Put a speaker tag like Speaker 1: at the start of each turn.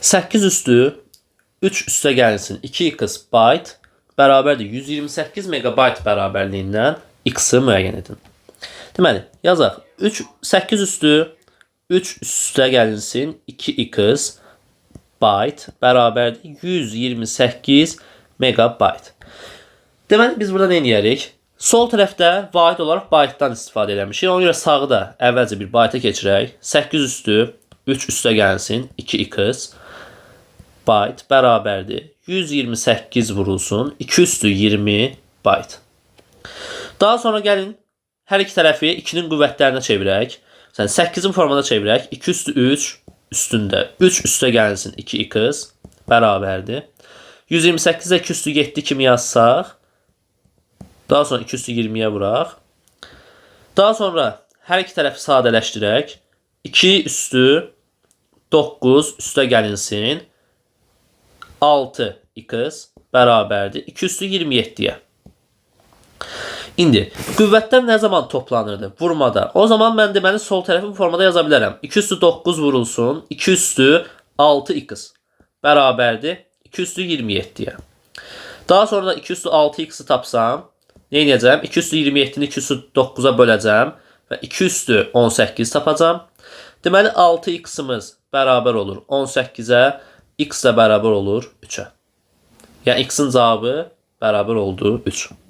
Speaker 1: 8 üstü 3 üstə gəlinsin 2x byte bərabərdir 128 megabayt bərabərliyindən x-i müəyyən edin. Deməli, yazaq 8 üstü 3 üstə gəlinsin 2x byte bərabərdir 128 megabayt. Deməli, biz burada nə edərik? Sol tərəfdə vahid olaraq byte'dan istifadə eləmişik. Ona görə sağı da əvvəlcə bir byte'a keçirək. 8 üstü 3 üstə gəlsin 2x byte bərabərdir 128 vurulsun 2 üstü 20 byte. Daha sonra gəlin hər iki tərəfi 2'nin qüvvətlərinə çevirək. 8'in formada çevirək. 2 üstü 3 üstündə 3 üstə gəlsin 2x bərabərdir. 128'ə 2 üstü 7 kimi yazsaq. Daha sonra 2 üstü 20'ye vuraq. Daha sonra hər iki tərəfi sadələşdirək. 2 üstü 9 üstə gəlinsin 6x bərabərdir 2 üstü 27'yə. İndi qüvvətlər nə zaman toplanırdı? Vurmada. O zaman mən deməli sol tərəfi bu formada yaza bilərəm. 2 üstü 9 vurulsun 2 üstü 6x bərabərdir 2 üstü 27'yə. Daha sonra 2 üstü 6x'i tapsam nə edəcəm? 2 üstü 27'ni 2 üstü 9'a böləcəm və 2 üstü 18 tapacam. Deməli 6x'imiz bərabər olur 18'ə, x də bərabər olur 3'ə. Yəni x'in cavabı bərabər oldu 3.